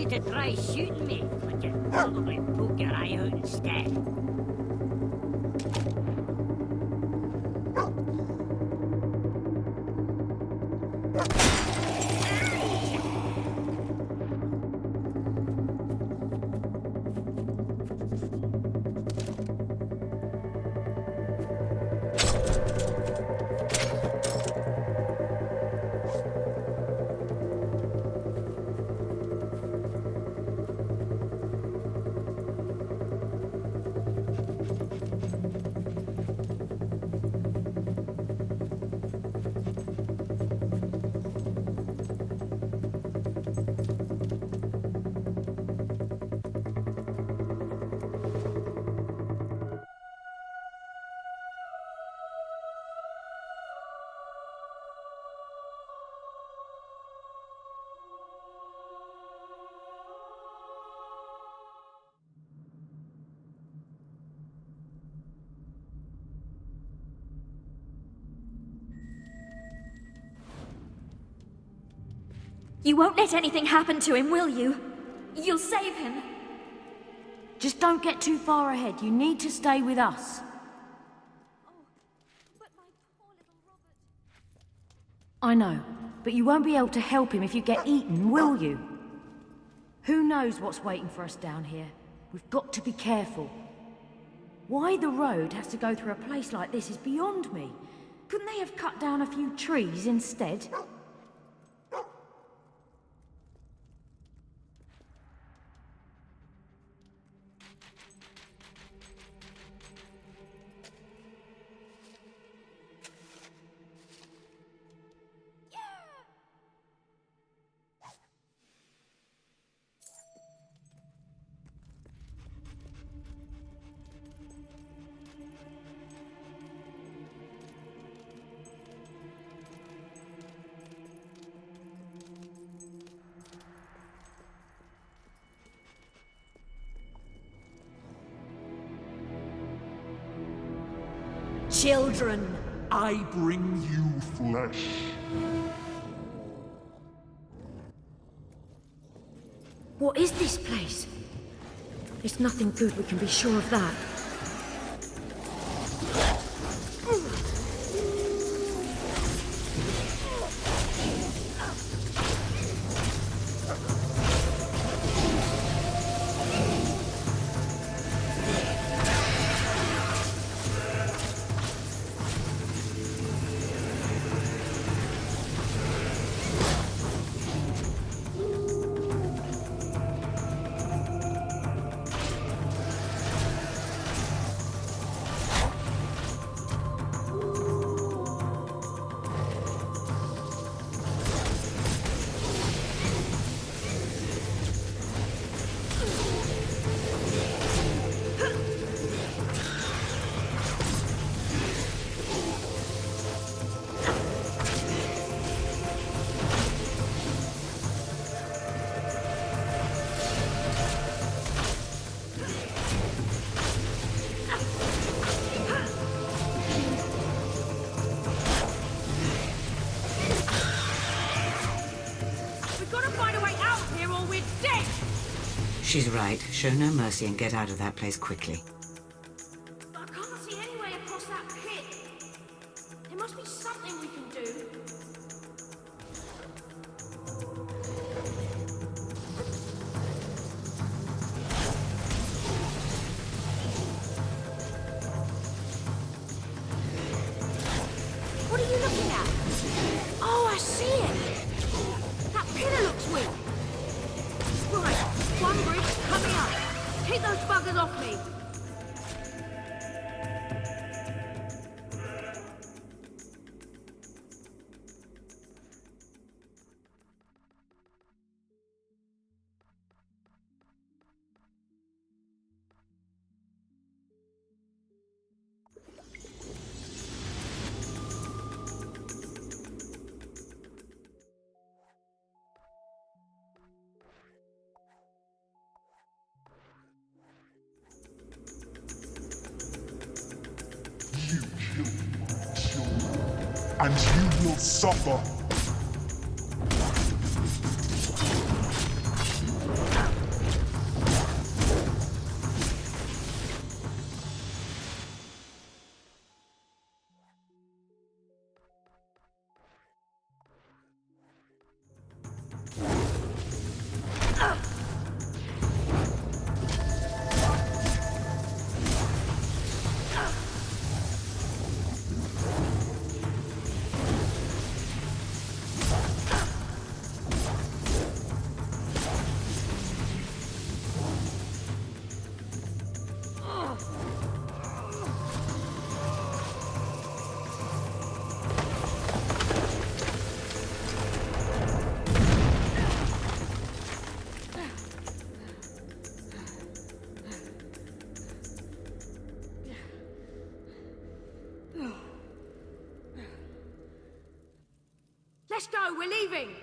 you to try shooting me, but you'd probably poke your eye out instead. You won't let anything happen to him, will you? You'll save him. Just don't get too far ahead. You need to stay with us. Oh, but my poor little Robert... I know, but you won't be able to help him if you get eaten, will you? Who knows what's waiting for us down here? We've got to be careful. Why the road has to go through a place like this is beyond me. Couldn't they have cut down a few trees instead? Children! I bring you flesh. What is this place? It's nothing good, we can be sure of that. She's right. Show no mercy and get out of that place quickly. I can't see any way across that pit. There must be something we can do. What are you looking at? Oh, I see it. That pillar looks weak. Right, one bridge coming up. Keep those buggers off me. And you will suffer. Let's go, we're leaving!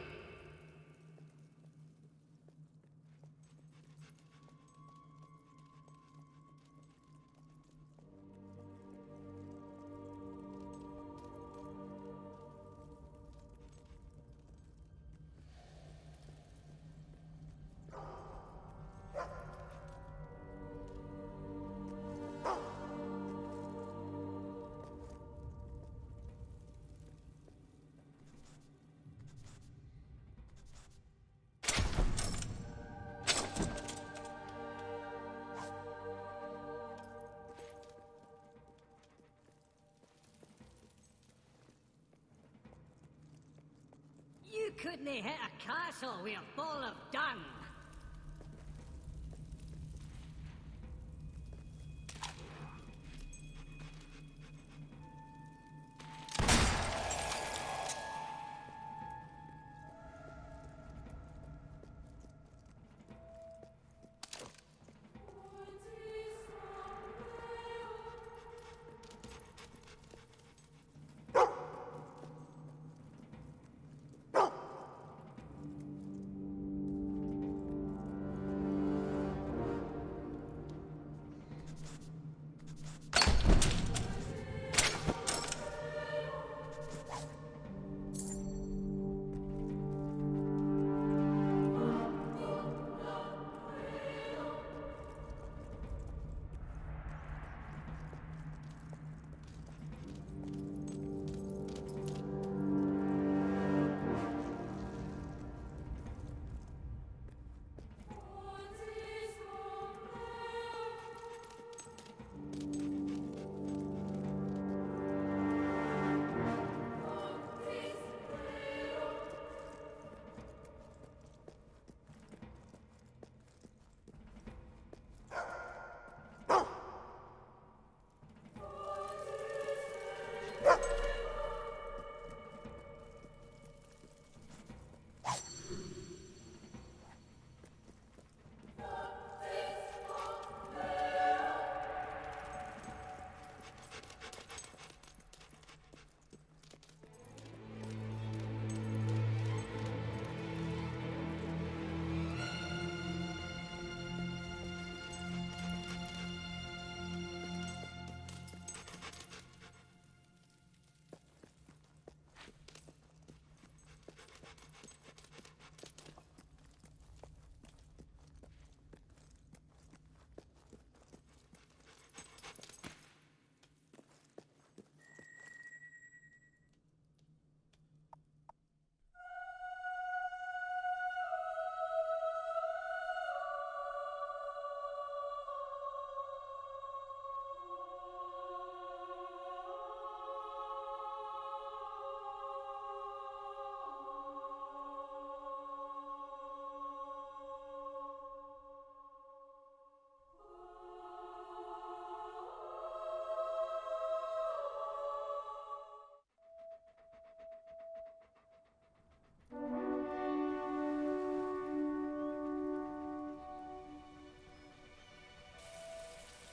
You couldn't hit a castle with a ball of dung.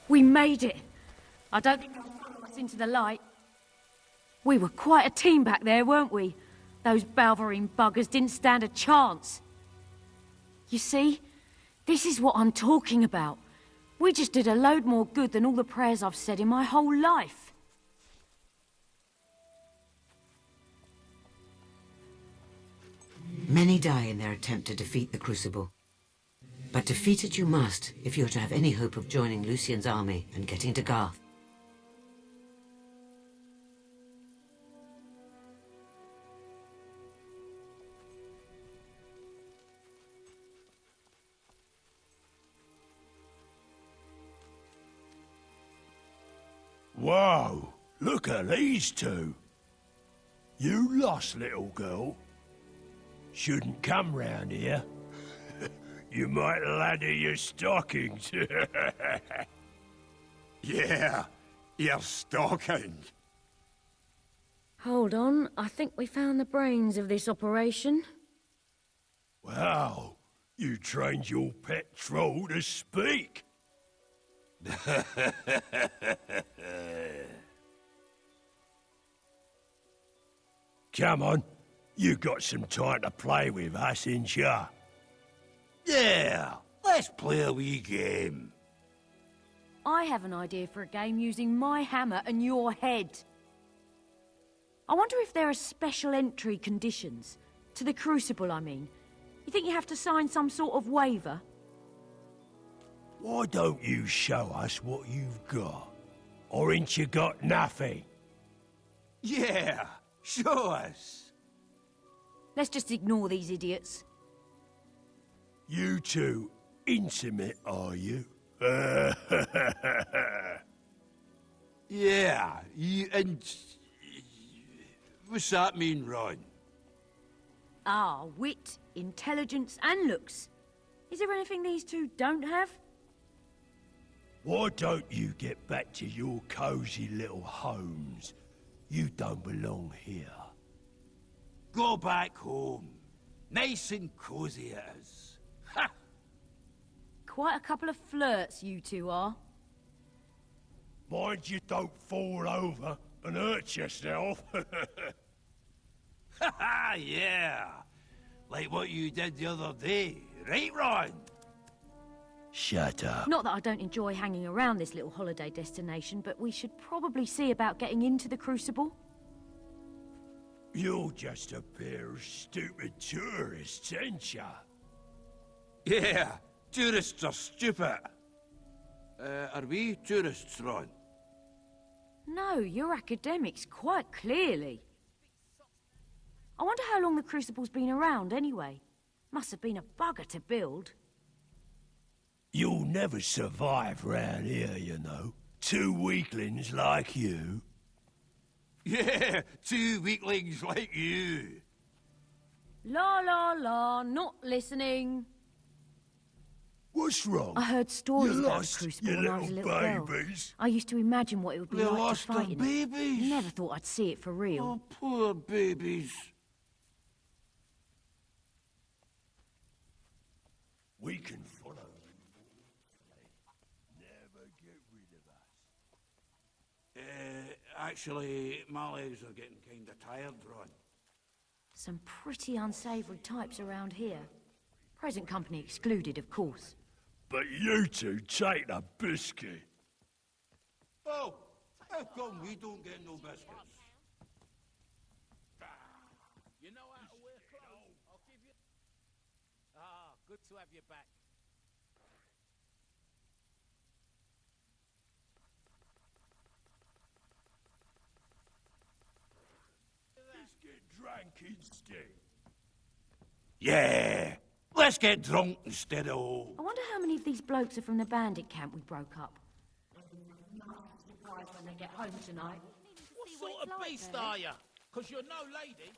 We made it! I don't think I'll follow us into the light. We were quite a team back there, weren't we? Those Balverine buggers didn't stand a chance. You see? This is what I'm talking about. We just did a load more good than all the prayers I've said in my whole life. Many die in their attempt to defeat the Crucible. But defeat it you must if you're to have any hope of joining Lucien's army and getting to Garth. Whoa! Look at these two! You lost, little girl. Shouldn't come round here. You might ladder your stockings. Yeah, your stocking. Hold on, I think we found the brains of this operation. Wow, you trained your pet troll to speak. Come on, You got some time to play with us, ain't ya? Yeah, let's play a wee game. I have an idea for a game using my hammer and your head. I wonder if there are special entry conditions. To the Crucible, I mean. You think you have to sign some sort of waiver? Why don't you show us what you've got? Or ain't you got nothing? Yeah, show us. Let's just ignore these idiots. You two intimate, are you? Yeah, and... What's that mean, Ron? Ah, wit, intelligence and looks. Is there anything these two don't have? Why don't you get back to your cozy little homes? You don't belong here. Go back home. Nice and cozy it is. Ha! Quite a couple of flirts, you two are. Mind you don't fall over and hurt yourself. Ha, yeah. Like what you did the other day, right, Ron? Shut up. Not that I don't enjoy hanging around this little holiday destination, but we should probably see about getting into the Crucible. You're just a pair of stupid tourists, ain't ya? Yeah, tourists are stupid. Are we tourists, Ron? No, you're academics, quite clearly. I wonder how long the Crucible's been around, anyway. Must have been a bugger to build. You'll never survive round here, you know. Two weaklings like you. Yeah, two weaklings like you. La la la, not listening. What's wrong? I heard stories You about the lost Crucible your when I was a little little girl. babies? I used to imagine what it would be They like lost to fight their in it. babies? Never thought I'd see it for real. Oh, poor babies. We can follow you. Never get rid of us. Actually, my legs are getting kinda tired, Ron. Some pretty unsavoury types around here. Present company excluded, of course. But you two take the biscuit. Oh, how come we don't get no biscuits? You know how to wear clothes? I'll give you... Ah, good to have you back. Let's get drunk instead. Yeah, let's get drunk instead of all. I wonder how many of these blokes are from the bandit camp we broke up. Surprised when they get home tonight. What sort of beast are you? Because you're no lady.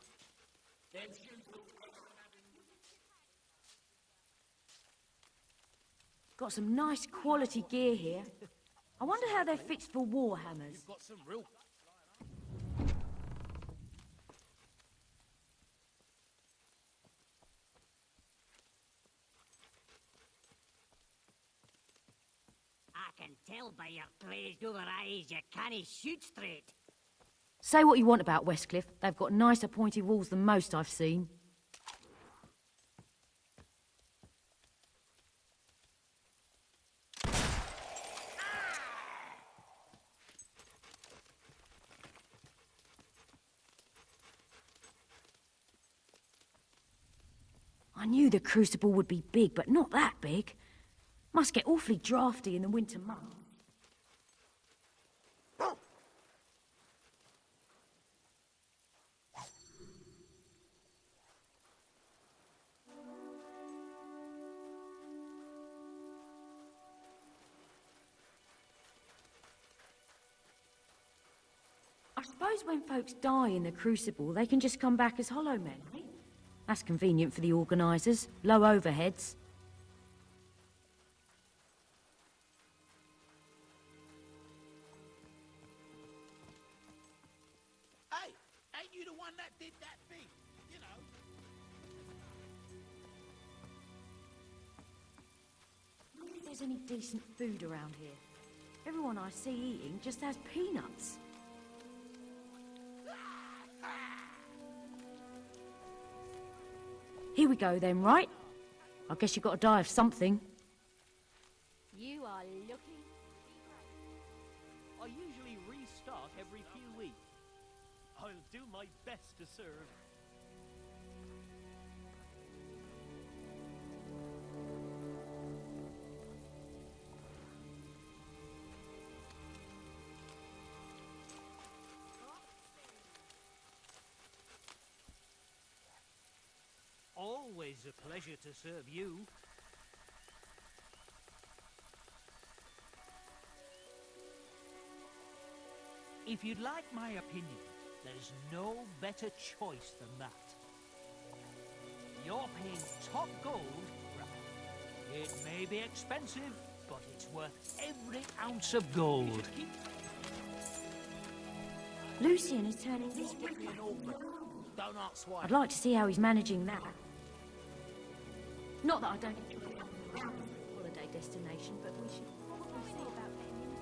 Got some nice quality gear here. I wonder how they're fixed for warhammers. You've got some real... I can tell by your glazed over eyes you can't shoot straight. Say what you want about Westcliff. They've got nicer pointy walls than most I've seen. I knew the Crucible would be big, but not that big. Must get awfully drafty in the winter months. I suppose when folks die in the Crucible, they can just come back as Hollow Men, eh? That's convenient for the organisers. Low overheads. Hey, ain't you the one that did that thing? You know. I wonder if there's any decent food around here. Everyone I see eating just has peanuts. Here we go then, right? I guess you got to die of something. You are lucky. I usually restart every few weeks. I'll do my best to serve. Always a pleasure to serve you. If you'd like my opinion, there's no better choice than that. You're paying top gold, right? It may be expensive, but it's worth every ounce of gold. Lucian is turning this way. Don't ask why. I'd like to see how he's managing that. Not that I don't enjoy a holiday destination, but we should probably see about getting him.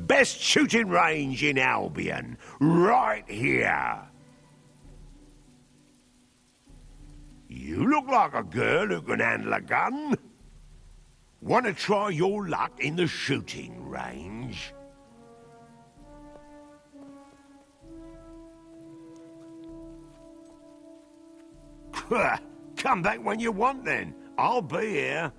Best shooting range in Albion, right here. You look like a girl who can handle a gun. Want to try your luck in the shooting range? Come back when you want then. I'll be here.